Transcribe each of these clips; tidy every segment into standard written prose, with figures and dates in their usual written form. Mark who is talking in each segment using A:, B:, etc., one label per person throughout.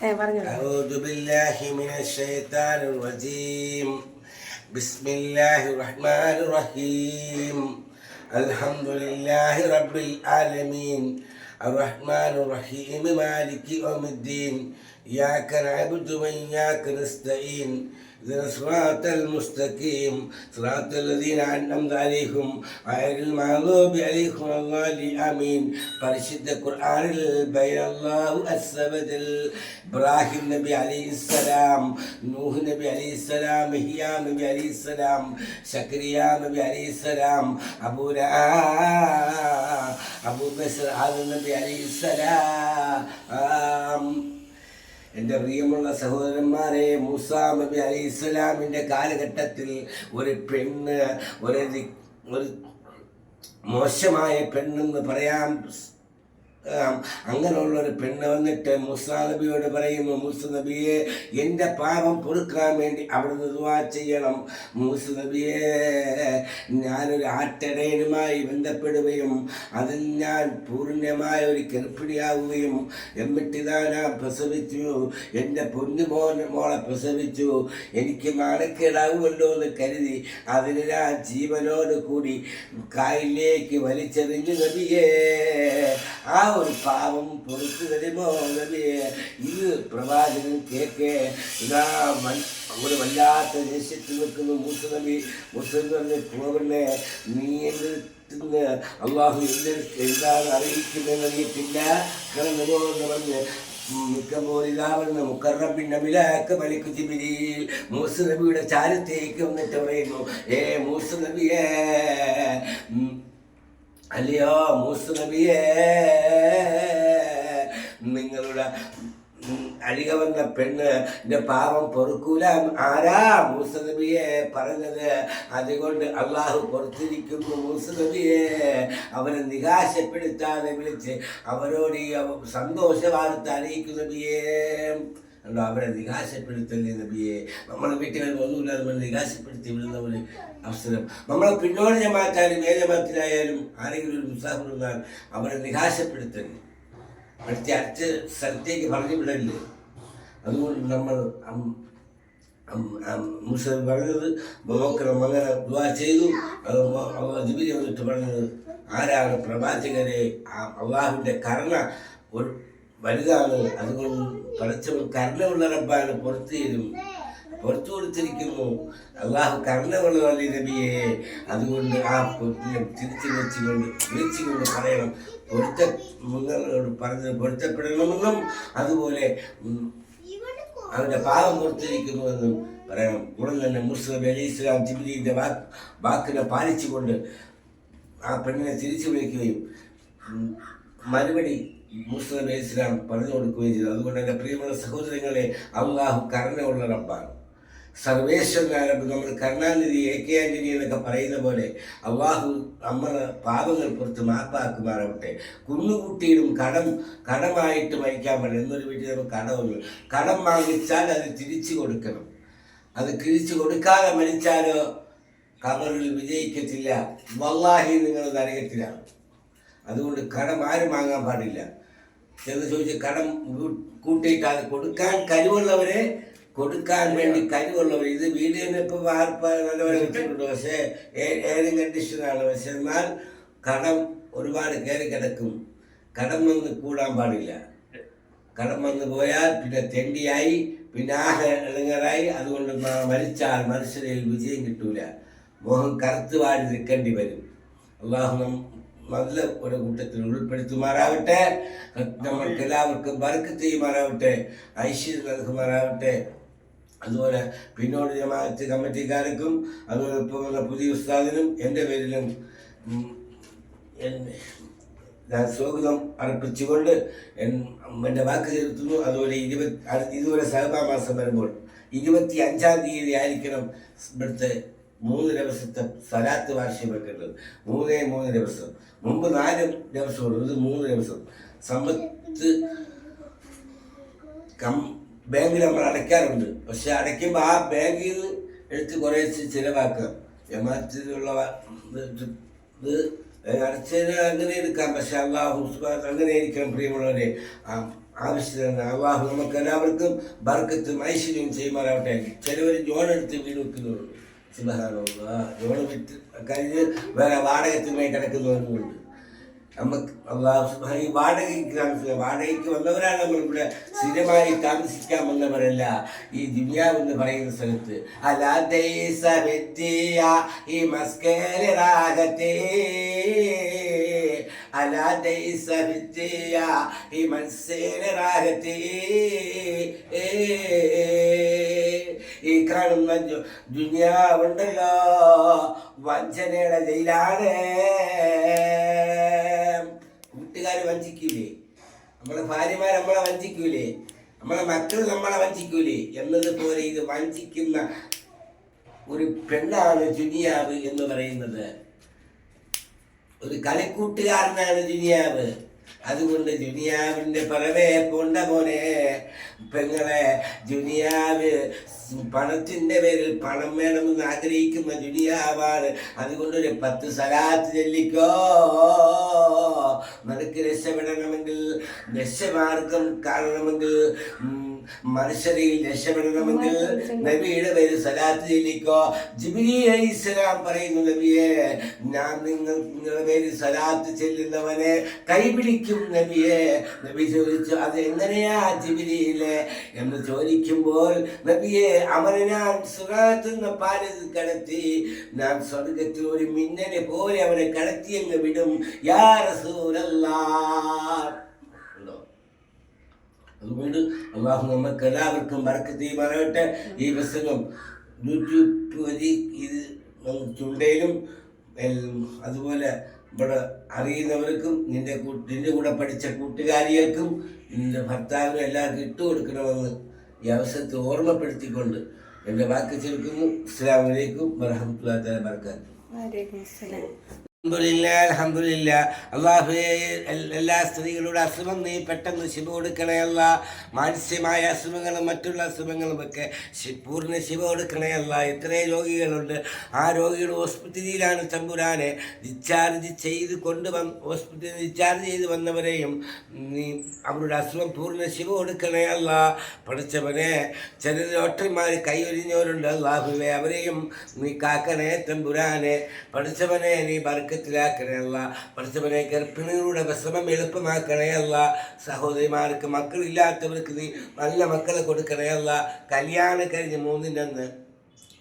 A: أعوذ بالله من الشيطان الرجيم. بسم الله الرحمن الرحيم. الحمد لله رب العالمين الرحمن الرحيم مالك يوم الدين إياك نعبد وإياك نستعين اهدنا الصراط المستقيم صراط الذين أنعمت عليهم غير المغضوب عليهم ولا الضالين آمين. പരിശുദ്ധ ഖുർആനിൽ ബൈനല്ലാഹു അസ്സബദൽ ഇബ്രാഹിം നബി അലൈഹിസ്സലാം, നൂഹ് നബി അലൈഹിസ്സലാം, യഹ്യാ നബി അലൈഹിസ്സലാം, സക്കരിയ നബി അലൈഹിസ്സലാം, അബൂബക്കർ ആദം നബി അലൈഹിസ്സലാം. എൻ്റെ പ്രിയമുള്ള സഹോദരന്മാരെ, മൂസാ നബി അലൈഹി ഇസ്ലാമിൻ്റെ കാലഘട്ടത്തിൽ ഒരു പെണ്ണ്, ഒരു മോശമായ പെണ്ണെന്ന് പറയാം, അങ്ങനെയുള്ളൊരു പെണ്ണ് വന്നിട്ട് മൂസാ നബിയോട് പറയുന്നു, മൂസാ നബിയെ എൻ്റെ പാപം പൊറുക്കാൻ വേണ്ടി അവിടുന്ന് ദുആ ചെയ്യണം. മൂസാ നബിയെ, ഞാനൊരു ആട്ടിടയനുമായി ബന്ധപ്പെടുകയും അതിൽ ഞാൻ പൂർണ്ണമായ ഒരു ഗർഭിണിയാവുകയും എന്നിട്ടിതാ ഞാൻ പ്രസവിച്ചു, എൻ്റെ മോളെ പ്രസവിച്ചു, എനിക്ക് നാണക്കേടാവുമല്ലോ എന്ന് കരുതി അതിന് ഞാൻ ജീവനോട് കൂടി കായലിലേക്ക് വലിച്ചെറിഞ്ഞു നബിയേ. ആ ഒരു പാവം പൊറുത്തു തരുമോ നബിയെ? ഇത് പ്രവാചകൻ കേക്ക് ഇതാ ഒരു വല്ലാത്ത ദേഷ്യത്തിൽ നിൽക്കുന്നു മൂസാ നബി. മൂസാ നബി പോകണേ, നീ എന്ന് അള്ളാഹു എന്താണ് അറിയിക്കുന്നതെന്ന് അറിയത്തില്ല, കിടന്നു പോകുമെന്ന് പറഞ്ഞ് മൂസാ നബിയുടെ ചാരത്തേക്ക് വന്നിട്ട് പറയുന്നു, മൂസാ നബിയേ, അല്ലയോ മൂസാ നബിയേ, നിങ്ങളുടെ അഴിക വന്ന പെണ്ണ് എൻ്റെ പാപം പൊറുക്കൂല. ആരാ? മൂസാ നബിയെ പറഞ്ഞത്. അതുകൊണ്ട് അള്ളാഹു പൊറുത്തിരിക്കുന്നു മൂസാ നബിയെ. അവരെ നിരാശപ്പെടുത്താതെ വിളിച്ച് അവരോട് ഈ സന്തോഷ വാർത്ത അറിയിക്കും നബിയേ. അല്ലോ, അവരെ നിരാശപ്പെടുത്തല്ലേ നബിയെ. നമ്മളെ വീട്ടുകളിൽ ഒന്നുമില്ലാതെ നമ്മൾ നിരാശപ്പെടുത്തി വിടുന്ന ഒരു അവസരം. നമ്മളെ പിന്നോട് ജമാഅത്തായാലും ഏജമാത്തിലായാലും ആരെങ്കിലും ഒരു മുസാഫിർ വന്നാൽ അവരെ നിരാശപ്പെടുത്തല്ലേ, അടുത്ത സ്ഥലത്തേക്ക് പറഞ്ഞു വിടല്ലേ. അതുകൊണ്ട് നമ്മൾ മൂസാ പറഞ്ഞത് നോക്കണം, അങ്ങനെ ദുആ ചെയ്തു. ജിബ്രീൽ വന്നിട്ട് പറഞ്ഞത്, ആരാണ് പ്രവാചകരെ, അള്ളാഹുവിൻ്റെ കരുണ ഒരു വലുതാണ്, അതുകൊണ്ട് പഠിച്ചവൻ കരുണയുള്ള റബ്ബാണ്, പുറത്തു കൊടുത്തിരിക്കുന്നു. അള്ളാഹു കരുണയുള്ളതല്ലേ നബിയെ. അതുകൊണ്ട് ആ വിളിച്ചുകൊണ്ട് പറയണം, നിങ്ങളോട് പറഞ്ഞത് പൊരുത്തപ്പെടണമെന്നും അതുപോലെ അവൻ്റെ പാപം പുറത്തിരിക്കുന്നുവെന്നും പറയണം. ഉടൻ തന്നെ മൂസാ നബി അലൈഹി ഇസ്ലാം ജിബ്രീലിൻ്റെ വാക്കിനെ പാലിച്ചുകൊണ്ട് ആ പെണ്ണിനെ തിരിച്ചു വിളിക്കുകയും മറുപടി മൂസാ നബി അലൈഹി ഇസ്ലാം പറഞ്ഞു കൊടുക്കുകയും ചെയ്തു. അതുകൊണ്ട് എൻ്റെ പ്രിയമുള്ള സഹോദരങ്ങളെ, അള്ളാഹു കരുണയുള്ള റബ്ബാണ്, സർവേശ്വരനായ റബ്ബ്. നമ്മൾ കരുണാനിധി, ഏകയാനിധി എന്നൊക്കെ പറയുന്ന പോലെ അള്ളാഹു നമ്മുടെ പാപങ്ങൾ പുറത്ത് മാപ്പാക്കുമാറാവട്ടെ. കുന്നുകൂട്ടിയിടും കടമായിട്ട് മരിക്കാൻ പാടില്ല. എന്നൊരു വീട്ടിൽ നമുക്ക് കടം വാങ്ങിച്ചാൽ അത് തിരിച്ചു കൊടുക്കണം. അത് തിരിച്ചു കൊടുക്കാതെ മരിച്ചാലോ ഖബറിൽ വിജയിക്കത്തില്ല, വല്ലാഹി നിങ്ങൾ നരകത്തിലാണ്. അതുകൊണ്ട് കടം ആരും വാങ്ങാൻ പാടില്ല എന്ന് ചോദിച്ച് കടം കൂട്ടിയിട്ട് അത് കൊടുക്കാൻ കഴിവുള്ളവരെ കൊടുക്കാൻ വേണ്ടി കഴിവുള്ളവർ. ഇത് വീട് തന്നെ ഇപ്പോൾ വാർപ്പ നല്ലപോലെ കിട്ടിയിട്ടുണ്ട്, പക്ഷേ ഏതും കണ്ടീഷനാണ്. പക്ഷെ എന്നാൽ കടം ഒരുപാട് കയറി കിടക്കും. കടം വന്ന് കൂടാൻ പാടില്ല. കടം വന്ന് പോയാൽ പിന്നെ തെണ്ടിയായി, പിന്നെ ഇളങ്ങറായി. അതുകൊണ്ട് മരിച്ചാൽ മനുഷ്യരിൽ വിജയം കിട്ടൂല, മോഹം കറുത്ത് വാടി നിൽക്കേണ്ടി വരും. അള്ളാഹു നല്ല ഒരു കൂട്ടത്തിൽ ഉൾപ്പെടുത്തുമാറാവട്ടെ. നമ്മൾക്ക് എല്ലാവർക്കും ബർക്കത്ത് ചെയ്യുമാറാവട്ടെ, ഐശ്വര്യം നൽകുമാറാവട്ടെ. അതുപോലെ പിന്നോട് ജമാഅത്ത് കമ്മിറ്റിക്കാർക്കും അതുപോലെ ഇപ്പോൾ വന്ന പുതിയ ഉസ്താദിനും എൻ്റെ പേരിലും ഞാൻ സ്വാഗതം അർപ്പിച്ചുകൊണ്ട് എൻ്റെ വാക്ക് ചേർത്തുന്നു. അതുപോലെ ഇതുപോലെ സഹബാ മാസം വരുമ്പോൾ 25-ാം തീയതി ആയിരിക്കണം ഇവിടുത്തെ 3 ദിവസത്തെ സലാത്ത് വാർഷികം വെക്കേണ്ടത്. 3 ദിവസം മുമ്പ് 4 ദിവസമുള്ളൂ, ഇത് 3 ദിവസം. സമ്പത്ത് ബാങ്കിൽ നമ്മൾ അടയ്ക്കാറുണ്ട്, പക്ഷെ അടയ്ക്കുമ്പോൾ ആ ബാങ്കിൽ നിന്ന് എടുത്ത് കുറേ ചിലവാക്കുക. ജമാഅത്തിലുള്ള ഇത് അടച്ചതിന് അങ്ങനെ എടുക്കാം, പക്ഷെ അള്ളാഹു അങ്ങനെ ഇരിക്കണം. പ്രിയമുള്ളവരെ, ആവശ്യത്തിന് അള്ളാഹു നമുക്ക് എല്ലാവർക്കും ബർക്കത്തും ഐശ്വര്യം ചെയ്യുമാറാവട്ടെ. ചിലവർ ജോൺ എടുത്ത് വീട് വെക്കുന്നുണ്ട്. സുബ്ഹാനല്ലാഹ്, ജോൺ വിറ്റ് കഴിഞ്ഞ് വേറെ വാടകത്തിനായി കിടക്കുന്നവരുമുണ്ട്. നമുക്ക് അള്ളാഹു ഈ വാടകയ്ക്ക് വന്നവരാണ് നമ്മളിവിടെ സ്ഥിരമായി താമസിക്കാൻ വന്നവരല്ല. ഈ ദുനിയാവെന്ന് പറയുന്ന സ്ഥലത്ത് ഈ മസ്കേരാകത്തെ ഈ മനസ്സേരാകത്തെ ഈ കാണുന്ന ദുനിയാവുണ്ടല്ലോ വഞ്ചനയുടെ ജയിലാണ്. കൂട്ടുകാർ വഞ്ചിക്കൂലേ, നമ്മളെ ഭാര്യമാർ നമ്മളെ വഞ്ചിക്കൂലേ, നമ്മളെ മക്കൾ നമ്മളെ വഞ്ചിക്കൂലേ എന്നതുപോലെ ഇത് വഞ്ചിക്കുന്ന ഒരു പെണ്ണാണ് ദുനിയാവ് എന്ന് പറയുന്നത്. ഒരു കളിക്കൂട്ടുകാരനാണ് ദുനിയാവ്. അതുകൊണ്ട് ദുനിയാവിൻ്റെ പിറവെ കൊണ്ട പോലെ പെങ്ങളെ, ദുനിയാവ് പണത്തിൻ്റെ പേരിൽ പണം വേണമെന്ന് ആഗ്രഹിക്കുന്ന ദുനിയാവാണ്. അതുകൊണ്ടൊരു 10 സലാത്ത് ചൊല്ലിക്കോ. നിനക്ക് രക്ഷപ്പെടണമെങ്കിൽ, രക്ഷമാർഗം കാണണമെങ്കിൽ, മനുഷ്യരിൽ രക്ഷപ്പെടണമെങ്കിൽ നബിയുടെ പേര് സലാത്ത് ചൊല്ലിക്കോ. ജിബ്രീൽ അലൈഹിസ്സലാം പറയുന്നു, നബിയെ ഞാൻ നിങ്ങളുടെ പേര് സലാത്ത് ചെല്ലുന്നവനെ കൈപിടിക്കും നബിയെ. നബി ചോദിച്ചു, അത് എങ്ങനെയാ ജിബ്രീലെ എന്ന് ചോദിക്കുമ്പോൾ, നബിയെ അവനെ ഞാൻ സുറാത്തുന്ന പാലിൽ കടത്തി, ഞാൻ സ്വർഗത്തിൽ ഒരു മിന്നലെ പോലെ അവനെ കടത്തിയെന്ന് വിടും യാ റസൂലല്ലാഹ്. അതുകൊണ്ട് അള്ളാഹു നമുക്ക് എല്ലാവർക്കും ബർക്കത്ത് ചെയ്യുമാറാകട്ടെ. ഈ പുസ്തകം യൂട്യൂബ് വഴി ഇത് ചുണ്ടയിലും അതുപോലെ ഇവിടെ അറിയുന്നവർക്കും നിന്റെ കൂടെ പഠിച്ച കൂട്ടുകാരികൾക്കും നിന്റെ ഭർത്താവിനും എല്ലാവർക്കും ഇട്ടുകൊടുക്കണമെന്ന് ഈ അവസരത്തിൽ ഓർമ്മപ്പെടുത്തിക്കൊണ്ട് എൻ്റെ വാക്ക് ചേർക്കുന്നു. അസ്സലാമു അലൈക്കും വറഹ്മത്തുള്ളാഹി വബറകാതുഹു. അൽഹംദുലില്ലാ. അല്ലാഹുവേ, എല്ലാ സ്ത്രീകളുടെ അസുഖം നീ പെട്ടെന്ന് ശിവ കൊടുക്കണേ അല്ല. മാനസികമായ അസുഖങ്ങളും മറ്റുള്ള അസുഖങ്ങളും ഒക്കെ പൂർണ്ണ ശിവ കൊടുക്കണേ അല്ല. എത്രയോ രോഗികളുണ്ട്, ആ രോഗികൾ ഹോസ്പിറ്റലിലാണ് തമ്പുരാനെ. ഡിസ്ചാർജ് ചെയ്ത് ഹോസ്പിറ്റലിൽ ഡിസ്ചാർജ് ചെയ്ത് വന്നവരെയും നീ അവരുടെ അസുഖം പൂർണ്ണ ശിവ കൊടുക്കണേ അല്ല. പഠിച്ചവനെ, ചില ഡോക്ടർമാർ കൈയൊരിഞ്ഞവരുണ്ട്, അല്ലാഹുവേ അവരെയും നീ കാക്കണേ തമ്പുരാനെ. പഠിച്ചവനെ നീ ബർക്കത്തിലാക്കണേ അല്ല. പഠിച്ചവനെ ഗർഭിണികളുടെ വിശ്രമം എളുപ്പമാക്കണേ അല്ല. സഹോദരിമാർക്ക് മക്കളില്ലാത്തവർക്ക് നീ നല്ല മക്കളെ കൊടുക്കണേ അല്ല. കല്യാണം കഴിഞ്ഞ് 3-ന്റെ അന്ന്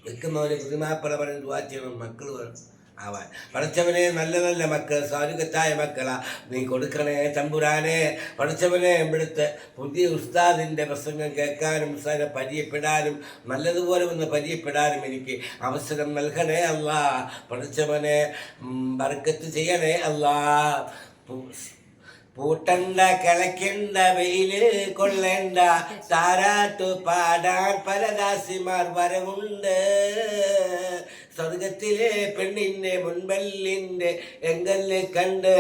A: വെക്കുന്നവരെ പുതുമാപ്പള പറഞ്ഞ് ദുആ ചെയ്യണം, മക്കൾ ആവാൻ. പഠിച്ചവനെ നല്ല നല്ല മക്കൾ, സ്വാരുഗത്തായ മക്കളാ നീ കൊടുക്കണേ തമ്പുരാനെ. പഠിച്ചവനെ ഇവിടുത്തെ പുതിയ ഉസ്താദിൻ്റെ പ്രസംഗം കേൾക്കാനും ഉസ്താദിനെ പരിചയപ്പെടാനും നല്ലതുപോലെ ഒന്ന് പരിചയപ്പെടാനും എനിക്ക് അവസരം നൽകണേ അല്ല. പഠിച്ചവനെ ബർക്കത്ത് ചെയ്യണേ അല്ല. പൂട്ടണ്ട കിളയ്ക്കണ്ട വെയില് കൊള്ളേണ്ട താരാട്ടു പാടാൻ പല ദാസിമാർ വരവുണ്ട്. സ്വർഗത്തിലെ പെണ്ണിൻ്റെ മുൻപല്ലിൻ്റെ എങ്കല്ല് കണ്ട്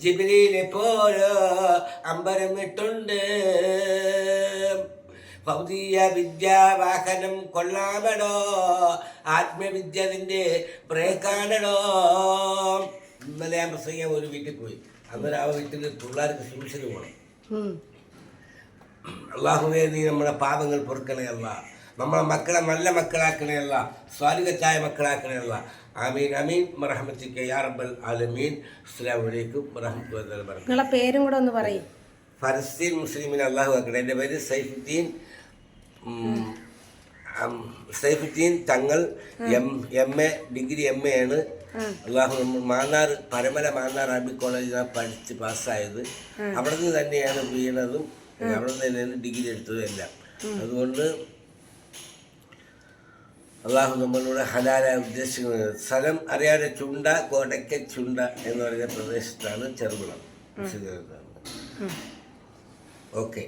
A: ജിബ്രീലെ പോരോ അമ്പരമിട്ടുണ്ട്. ഭൗതിക വിദ്യാവാഹനം കൊള്ളാമടോ, ആത്മവിദ്യതിൻ്റെ ബ്രേക്കാണടോ. ഇന്നലെ ഞാൻ പ്രസംഗിക്കാൻ ഒരു വീട്ടിൽ പോയി. അന്നേരം ആ വീട്ടിൽ പിള്ളേർക്ക് ട്യൂഷന് പോകണം. അള്ളാഹുവേ, നീ നമ്മുടെ പാപങ്ങൾ പൊറുക്കണേ അല്ല. നമ്മളെ മക്കളെ നല്ല മക്കളാക്കണേ അല്ല, സ്വാലികത്തായ മക്കളാക്കണേ അല്ല. ആമീൻ ആമീൻ റഹ്മത്തിക യാ റബ്ബൽ ആലമീൻ. അസ്സലാമു അലൈക്കും വറഹ്മത്തുള്ളാഹി വബറകാതുഹു.
B: നിങ്ങളെ പേരും കൂടെ ഒന്ന് പറയും.
A: ഫലസ്തീൻ മുസ്ലിമിന് അള്ളാഹു ആക്കട്ടെ. എൻ്റെ പേര് സൈഫുദ്ദീൻ തങ്ങൾ. MA ഡിഗ്രി MA ആണ്. അള്ളാഹു മാന്നാർ പരമല മാന്നാർ അറബി കോളേജിൽ ഞാൻ പഠിച്ച് പാസ്സായത്. അവിടെ നിന്ന് തന്നെയാണ് വീണതും, അവിടെ നിന്ന് തന്നെയാണ് ഡിഗ്രി എടുത്തതും എല്ലാം. അതുകൊണ്ട് അള്ളാഹു നമ്മളോട് ഹലാലായ ഉദ്ദേശിക്കുന്നത്. സ്ഥലം അറിയാതെ ചുണ്ട, കോടയ്ക്ക ചുണ്ട എന്ന് പറയുന്ന പ്രദേശത്താണ് ചെറുകുളം. ഓക്കെ.